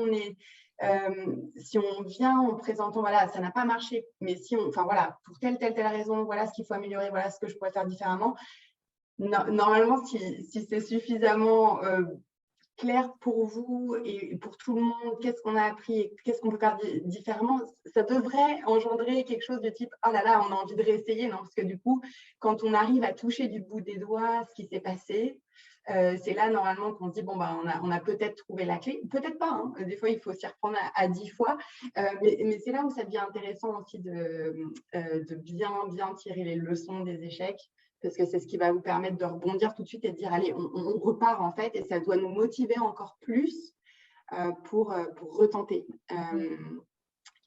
on vient en présentant, voilà, ça n'a pas marché, mais enfin voilà, pour telle raison, voilà ce qu'il faut améliorer, voilà ce que je pourrais faire différemment. Normalement, si c'est suffisamment clair pour vous et pour tout le monde, qu'est-ce qu'on a appris et qu'est-ce qu'on peut faire différemment, ça devrait engendrer quelque chose de type « Oh là là, on a envie de réessayer », non? Parce que du coup, quand on arrive à toucher du bout des doigts ce qui s'est passé, c'est là normalement qu'on se dit « Bon, bah, on a peut-être trouvé la clé ». Peut-être pas, hein. Des fois, il faut s'y reprendre à 10 fois. Mais c'est là où ça devient intéressant aussi de bien tirer les leçons des échecs, parce que c'est ce qui va vous permettre de rebondir tout de suite et de dire allez, on repart en fait, et ça doit nous motiver encore plus pour retenter.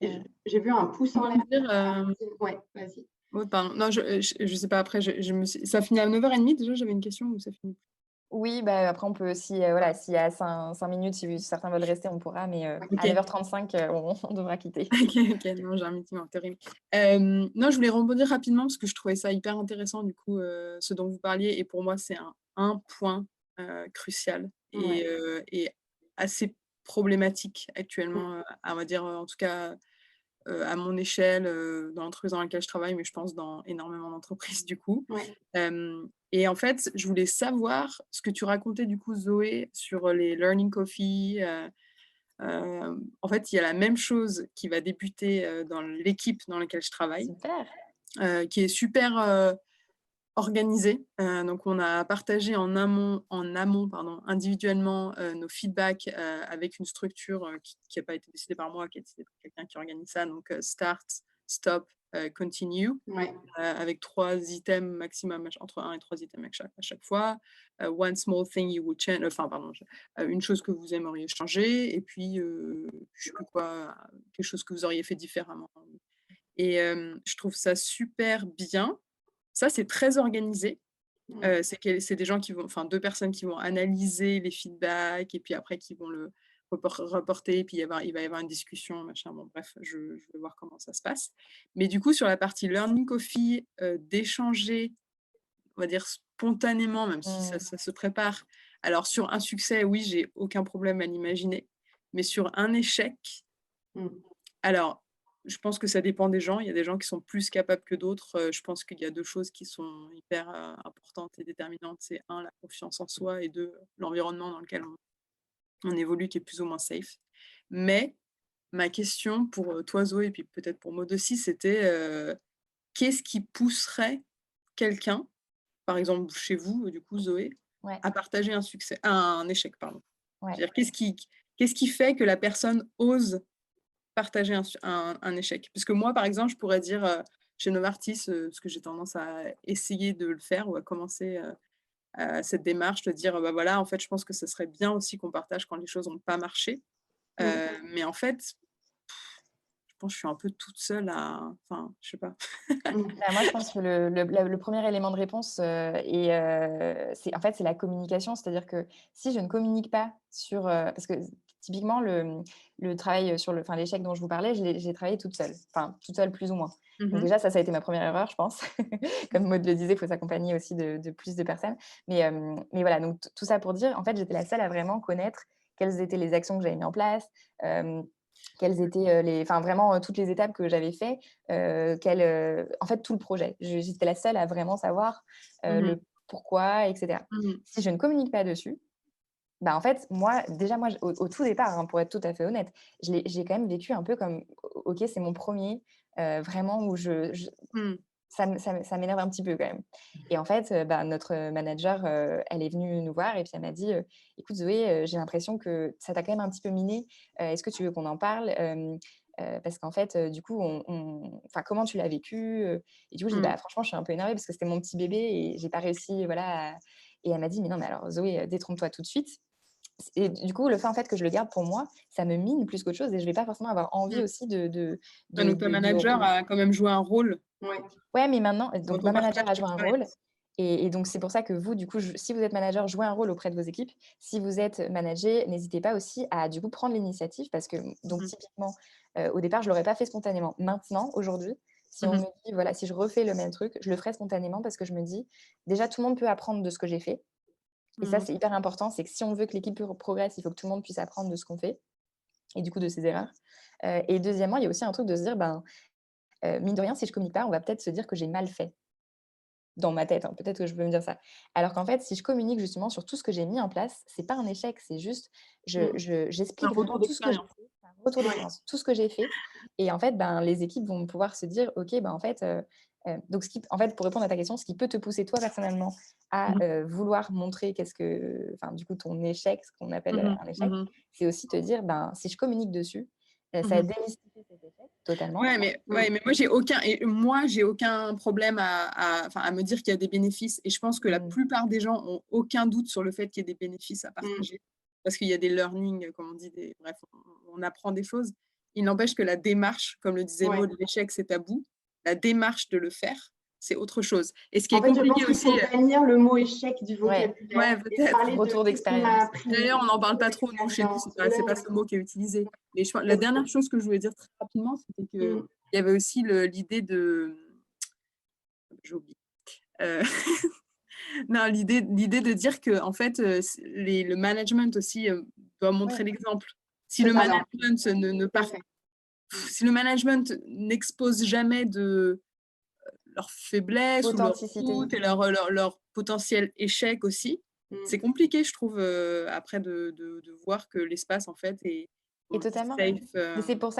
J'ai vu un pouce en l'air. Ouais, vas-y. Oh, pardon. Non, je sais pas, après, ça finit à 9h30 déjà, j'avais une question ou ça finit? Oui, bah, après on peut aussi, voilà, s'il y a 5 minutes, si certains veulent rester, on pourra, mais à OK. 9h35, on devra quitter. OK, non, j'ai un meeting en théorie. Non, je voulais rebondir rapidement parce que je trouvais ça hyper intéressant du coup, ce dont vous parliez et pour moi, c'est un point, crucial Ouais. et assez problématique Mmh. actuellement, on va dire, en tout cas, à mon échelle, dans l'entreprise dans laquelle je travaille, mais je pense dans énormément d'entreprises du coup. Ouais. Et en fait, je voulais savoir ce que tu racontais du coup Zoé sur les learning coffee, en fait, il y a la même chose qui va débuter, dans l'équipe dans laquelle je travaille, Super. qui est super, organisée. Donc on a partagé en amont pardon, individuellement, nos feedbacks, avec une structure, qui a pas été décidée par moi, qui a été décidée par quelqu'un qui organise ça, donc start, stop, continue. Ouais. Avec 3 items maximum, entre 1 et 3 items à chaque fois. One small thing you would change, enfin pardon, une chose que vous aimeriez changer et puis, je sais plus quoi, quelque chose que vous auriez fait différemment et je trouve ça super bien. Ça, c'est très organisé. Mmh. C'est des gens qui vont enfin 2 personnes qui vont analyser les feedbacks et puis après qui vont le reporter et puis il va y avoir une discussion, machin, bon bref, je vais voir comment ça se passe. Mais du coup, sur la partie learning coffee, d'échanger, on va dire spontanément, même si ça Mmh. ça se prépare. Alors sur un succès, oui, j'ai aucun problème à l'imaginer, mais sur un échec, Mmh. alors, je pense que ça dépend des gens. Il y a des gens qui sont plus capables que d'autres. Je pense qu'il y a 2 choses qui sont hyper, importantes et déterminantes. C'est un, la confiance en soi et 2, l'environnement dans lequel on évolue qui est plus ou moins safe. Mais ma question pour, toi Zoé et puis peut-être pour Maud aussi, c'était, qu'est-ce qui pousserait quelqu'un, par exemple chez vous, du coup Zoé, Ouais, à partager un échec, pardon? ouais. C'est-à-dire qu'est-ce qui fait que la personne ose partager un échec. Parce que moi, par exemple, je pourrais dire, chez Novartis, parce que j'ai tendance à essayer de le faire ou à commencer, cette démarche, de dire: «Bah, voilà, en fait, je pense que ce serait bien aussi qu'on partage quand les choses ont pas marché». Mmh. Mais en fait, je pense que je suis un peu toute seule enfin, je sais pas. Mmh. Bah, moi, je pense que le 1er élément de réponse, c'est en fait, c'est la communication. C'est-à-dire que si je ne communique pas sur, parce que typiquement le travail, sur l'échec dont je vous parlais, j'ai travaillé toute seule, enfin toute seule plus ou moins. Donc Mmh. déjà ça a été ma première erreur, je pense. Comme Maud le disait, il faut s'accompagner aussi de plus de personnes. Mais voilà, donc tout ça pour dire, en fait, j'étais la seule à vraiment connaître quelles étaient les actions que j'avais mis en place, quelles étaient, enfin vraiment, toutes les étapes que j'avais fait, en fait, tout le projet. J'étais la seule à vraiment savoir, Mmh. le pourquoi et cetera. Mmh. Si je ne communique pas dessus, bah, en fait, moi, déjà, moi, au tout départ, hein, pour être tout à fait honnête, j'ai quand même vécu un peu comme: «OK, c'est mon premier vraiment où Mmh. ça m'énerve un petit peu quand même». Et en fait, bah, notre manager, elle est venue nous voir et puis elle m'a dit, «Écoute Zoé, j'ai l'impression que ça t'a quand même un petit peu miné. Est-ce que tu veux qu'on en parle? Parce qu'en fait, du coup, enfin, comment tu l'as vécu? Et du coup, je dis: «Bah, franchement, je suis un peu énervée parce que c'était mon petit bébé et j'ai pas réussi, voilà, à» et elle m'a dit: «Mais non, mais alors Zoé, détrompe-toi tout de suite». Et du coup, le fait, en fait, que je le garde pour moi, ça me mine plus qu'autre chose et je vais pas forcément avoir envie Mmh. aussi de de Ouais, de donc ta de de manager a quand même joué un rôle Ouais. Ouais, mais maintenant dans donc ton ma manager partage a joué un rôle d'expérience. et donc c'est pour ça que vous, du coup, si vous êtes manager, jouez un rôle auprès de vos équipes. Si vous êtes manager, n'hésitez pas aussi à, du coup, prendre l'initiative parce que, donc Mmh. typiquement, au départ, je l'aurais pas fait spontanément. Maintenant, aujourd'hui, si on Mmh. me dit, voilà, si je refais le même truc, je le ferai spontanément parce que je me dis: «Déjà, tout le monde peut apprendre de ce que j'ai fait» et ça, Mmh. c'est hyper important. C'est que si on veut que l'équipe progresse, il faut que tout le monde puisse apprendre de ce qu'on fait et du coup de ses erreurs. Et deuxièmement, il y a aussi un truc de se dire, ben, mine de rien, si je communique pas, on va peut-être se dire que j'ai mal fait. Dans ma tête, hein, peut-être que je peux me dire ça. Alors qu'en fait, si je communique justement sur tout ce que j'ai mis en place, c'est pas un échec, c'est juste Mmh. Un j'explique vraiment retour tout ce que j'ai d'expérience. fait, c'est un retour Ouais. d'expérience, tout ce que j'ai fait et en fait, ben, les équipes vont pouvoir se dire: «OK, ben, en fait, donc en fait, pour répondre à ta question, ce qui peut te pousser toi personnellement à, Mmh. vouloir montrer enfin, du coup, ton échec, ce qu'on appelle, Mmh. un échec, Mmh. c'est aussi te dire: «Ben, si je communique dessus, ça va Mmh. démystifier cet échec totalement». Mmh. Mais moi j'ai aucun problème à me dire qu'il y a des bénéfices et je pense que la Mmh. plupart des gens ont aucun doute sur le fait qu'il y ait des bénéfices à Mmh. partager. Parce qu'il y a des learning, comme on dit, bref, on apprend des choses. Il n'empêche que la démarche, comme le disait Ouais. Maud, l'échec c'est tabou. La démarche de le faire, c'est autre chose. Et ce qui En est fait, je pense compliqué qu'il aussi, faut bannir le mot échec du Ouais, vocabulaire ouais, et peut-être. parler de retour qu'est-ce qu'on a d'expérience. appris, D'ailleurs, on n'en parle retour pas trop, nous, chez nous, d'expérience, c'est pas ce mot qui est utilisé. Mais la dernière chose que je voulais dire très rapidement, c'était qu'il Mmh. y avait aussi l'idée de j'ai oublié. Heu, non, l'idée de dire qu'en fait, le management aussi, doit montrer Ouais, l'exemple. Si le Totalement. management ne Tout à part fait. Mmh. si le management n'expose jamais de leurs faiblesses ou leurs authenticité. doutes et leur potentiel échec aussi, Mmh. c'est compliqué, je trouve, après de voir que l'espace, en fait, est Et aussi totalement. safe, Mais c'est pour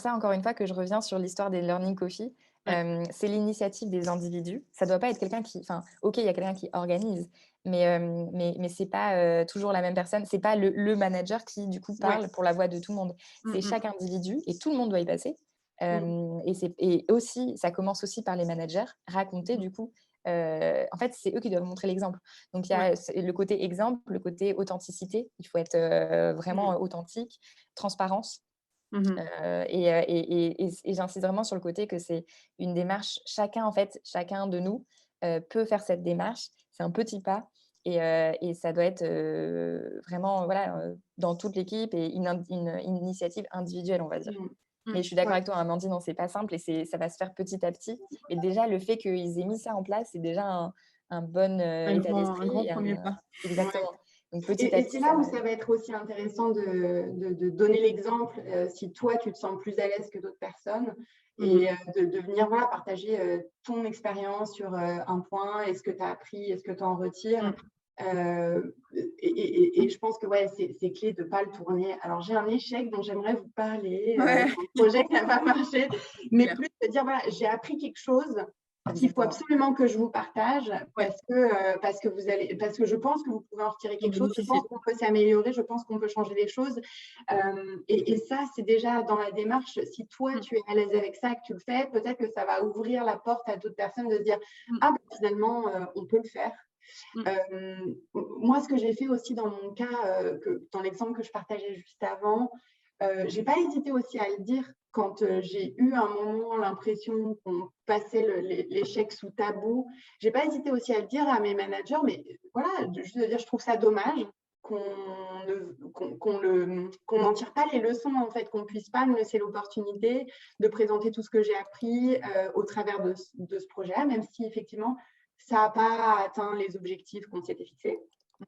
ça encore une fois que je reviens sur l'histoire des learning coffee. ouais. C'est l'initiative des individus. Ça doit pas être quelqu'un qui enfin, OK, il y a quelqu'un qui organise, mais c'est pas, toujours la même personne. C'est pas le manager qui du coup Ouais. parle pour la voix de tout le monde. Mmh C'est mh. chaque individu et tout le monde doit y passer. Mmh. Et aussi, ça commence aussi par les managers, raconter Mmh. du coup, en fait, c'est eux qui doivent montrer l'exemple. Donc il y Ouais. a le côté exemple, le côté authenticité. Il faut être, Mmh. vraiment, authentique, transparence. Mmh mh. Et j'insiste vraiment sur le côté que c'est une démarche chacun en fait, chacun de nous, peut faire cette démarche. C'est un petit pas et ça doit être, vraiment voilà, dans toute l'équipe et une initiative individuelle, on va dire. Mmh. Mais je suis d'accord Ouais. avec toi, Amandine, non, c'est pas simple et ça va se faire petit à petit. Mais déjà le fait qu'ils aient mis ça en place, c'est déjà un bon, état Un grand d'esprit et 1er pas. Ouais. exactement. Donc petit à Et c'est petit, là ça où va. ça va être aussi intéressant de donner l'exemple, si toi, tu te sens plus à l'aise que d'autres personnes Mmh mh. et de venir, voilà, partager, ton expérience sur, un point et ce que tu as appris et ce que tu en retires. Mmh. Et je pense que, ouais, c'est clé de ne pas le tourner. Alors, j'ai un échec dont j'aimerais vous parler, Ouais, un projet qui n'a pas marché, c'est mais clair. plus de dire, voilà, j'ai appris quelque chose qu'il faut Exactement. absolument que je vous partage Ouais, parce que je pense que vous pouvez en retirer en quelque chose. Je bénéficier. pense qu'on peut s'améliorer, je pense qu'on peut changer les choses. Et ça, c'est déjà dans la démarche. Si toi, Mmh. tu es à l'aise avec ça, que tu le fais, peut-être que ça va ouvrir la porte à d'autres personnes de se dire, Mmh. ah, bah, finalement, on peut le faire. Mmh. Moi, ce que j'ai fait aussi dans mon cas, dans l'exemple que je partageais juste avant, j'ai pas hésité aussi à le dire quand j'ai eu un moment l'impression qu'on passait l'échec sous tabou. J'ai pas hésité aussi à le dire à mes managers, mais voilà, juste de dire je trouve ça dommage qu'on n'en tire pas les leçons en fait, qu'on puisse pas me laisser l'opportunité de présenter tout ce que j'ai appris au travers de ce projet-là, même si effectivement ça n'a pas atteint les objectifs qu'on s'était fixés.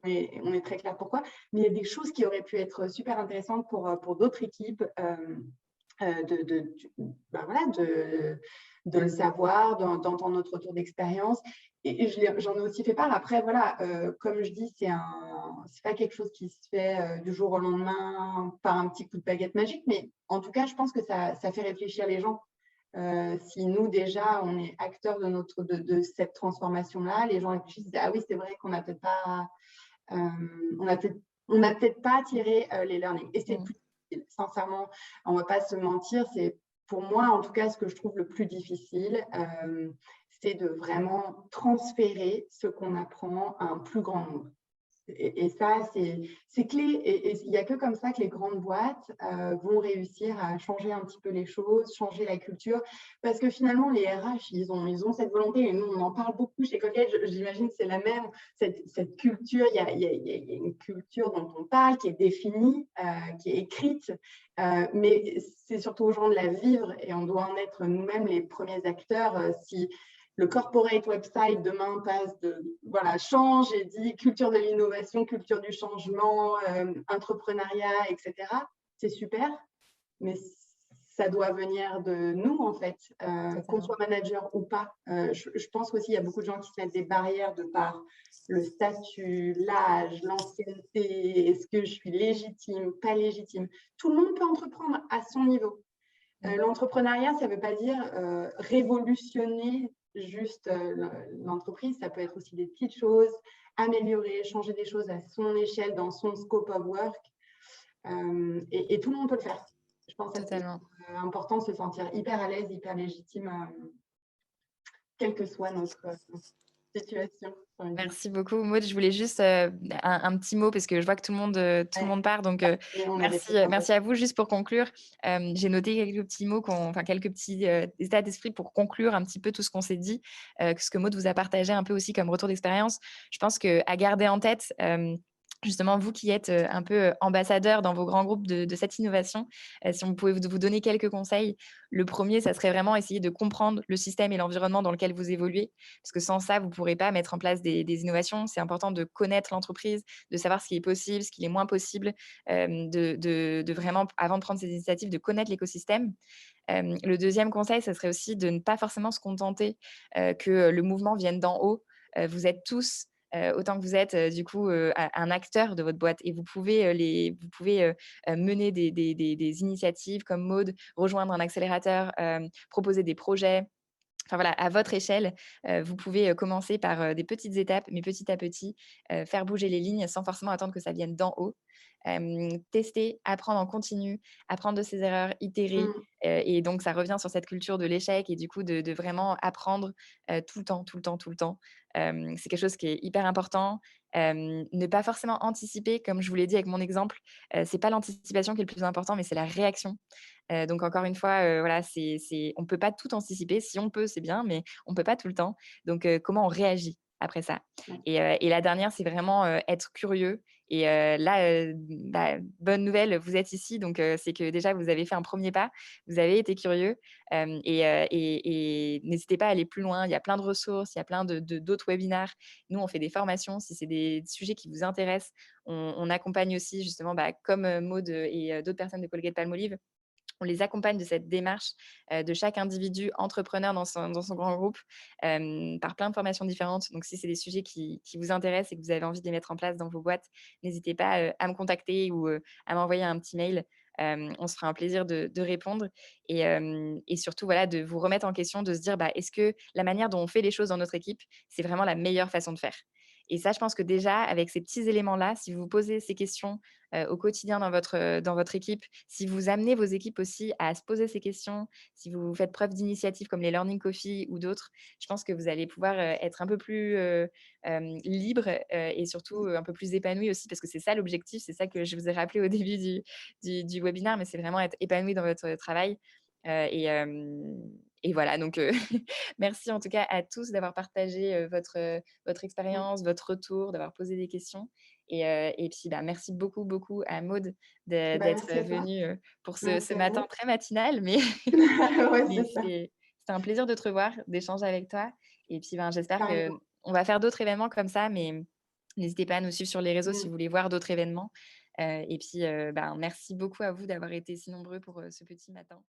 On est très clair pourquoi. Mais il y a des choses qui auraient pu être super intéressantes pour d'autres équipes ben voilà, de le savoir, d'entendre notre retour d'expérience. Et j'en ai aussi fait part. Après, voilà, comme je dis, c'est pas quelque chose qui se fait du jour au lendemain par un petit coup de baguette magique, mais en tout cas, je pense que ça fait réfléchir les gens. Si nous, déjà, on est acteurs de cette transformation-là, les gens réfléchissent, ah oui, c'est vrai qu'on n'a peut-être pas, on n'a peut-être pas tiré les learnings. Et c'est Mmh. difficile. Sincèrement, on ne va pas se mentir, c'est pour moi, en tout cas, ce que je trouve le plus difficile, c'est de vraiment transférer ce qu'on apprend à un plus grand nombre. Et ça, c'est clé. Et il n'y a que comme ça que les grandes boîtes vont réussir à changer un petit peu les choses, changer la culture. Parce que finalement, les RH, ils ont cette volonté. Et nous, on en parle beaucoup chez Colgate. J'imagine que c'est la même, cette culture. Il y a une culture dont on parle, qui est définie, qui est écrite. Mais c'est surtout aux gens de la vivre. Et on doit en être nous-mêmes les premiers acteurs. Si le corporate website demain change et dit culture de l'innovation, culture du changement, entrepreneuriat, etc. C'est super, mais ça doit venir de nous en fait, qu'on soit manager ou pas. Je pense qu'aussi il y a beaucoup de gens qui se mettent des barrières de par le statut, l'âge, l'ancienneté, est-ce que je suis légitime, pas légitime. Tout le monde peut entreprendre à son niveau. L'entrepreneuriat, ça ne veut pas dire révolutionner juste l'entreprise, ça peut être aussi des petites choses, améliorer, changer des choses à son échelle, dans son scope of work. Et tout le monde peut le faire. Je pense que c'est important de se sentir hyper à l'aise, hyper légitime, quelle que soit notre situation. Merci beaucoup, Maud. Je voulais juste un petit mot parce que je vois que tout le monde part. Donc, merci à vous. Juste pour conclure, j'ai noté quelques petits mots, quelques petits états d'esprit pour conclure un petit peu tout ce qu'on s'est dit, ce que Maud vous a partagé un peu aussi comme retour d'expérience. Je pense qu'à garder en tête, justement, vous qui êtes un peu ambassadeur dans vos grands groupes de cette innovation, si on pouvait vous donner quelques conseils, le premier, ça serait vraiment essayer de comprendre le système et l'environnement dans lequel vous évoluez. Parce que sans ça, vous ne pourrez pas mettre en place des innovations. C'est important de connaître l'entreprise, de savoir ce qui est possible, ce qui est moins possible, de vraiment, avant de prendre ces initiatives, de connaître l'écosystème. Le deuxième conseil, ça serait aussi de ne pas forcément se contenter que le mouvement vienne d'en haut. Vous êtes tous, autant que vous êtes du coup un acteur de votre boîte et vous pouvez, mener des initiatives comme Maud, rejoindre un accélérateur, proposer des projets. Enfin voilà, à votre échelle, vous pouvez, commencer par, des petites étapes, mais petit à petit, faire bouger les lignes sans forcément attendre que ça vienne d'en haut. Tester, apprendre en continu, apprendre de ses erreurs, itérer, et donc ça revient sur cette culture de l'échec et du coup de vraiment apprendre, tout le temps, tout le temps, tout le temps. C'est quelque chose qui est hyper important. Ne pas forcément anticiper, comme je vous l'ai dit avec mon exemple, c'est pas l'anticipation qui est le plus important, mais c'est la réaction. Donc encore une fois, voilà, on peut pas tout anticiper. Si on peut, c'est bien, mais on peut pas tout le temps. Donc comment on réagit après ça? Et la dernière, c'est vraiment, être curieux et là, bonne nouvelle, vous êtes ici, donc c'est que déjà vous avez fait un premier pas, vous avez été curieux, et n'hésitez pas à aller plus loin. Il y a plein de ressources, il y a plein d'autres webinaires. Nous, on fait des formations. Si c'est des sujets qui vous intéressent, on accompagne aussi justement, comme, Maud, et d'autres personnes de Colgate-Palmolive, on les accompagne de cette démarche, de chaque individu entrepreneur dans son grand groupe, par plein de formations différentes. Donc si c'est des sujets qui vous intéressent et que vous avez envie de les mettre en place dans vos boîtes, n'hésitez pas, à me contacter ou, à m'envoyer un petit mail. On se fera un plaisir de répondre et surtout, voilà, de vous remettre en question, de se dire: «Est-ce que la manière dont on fait les choses dans notre équipe, c'est vraiment la meilleure façon de faire?» Et ça, je pense que déjà, avec ces petits éléments-là, si vous vous posez ces questions, au quotidien dans votre équipe, si vous amenez vos équipes aussi à se poser ces questions, si vous faites preuve d'initiatives comme les Learning Coffee ou d'autres, je pense que vous allez pouvoir, être un peu plus, libre, et surtout, un peu plus épanoui aussi parce que c'est ça l'objectif, c'est ça que je vous ai rappelé au début du webinaire, mais c'est vraiment être épanoui dans votre travail, et voilà donc merci en tout cas à tous d'avoir partagé, votre expérience, votre retour, d'avoir posé des questions et puis, merci beaucoup, beaucoup à Maud d'être Merci à toi. venue, pour ce Merci ce à matin vous. très matinal, mais Ouais, mais c'est ça. c'était un plaisir de te revoir, d'échanger avec toi et puis, j'espère Pareillement. qu'on va faire d'autres événements comme ça, mais n'hésitez pas à nous suivre sur les réseaux si vous voulez voir d'autres événements, et puis, merci beaucoup à vous d'avoir été si nombreux pour, ce petit matin.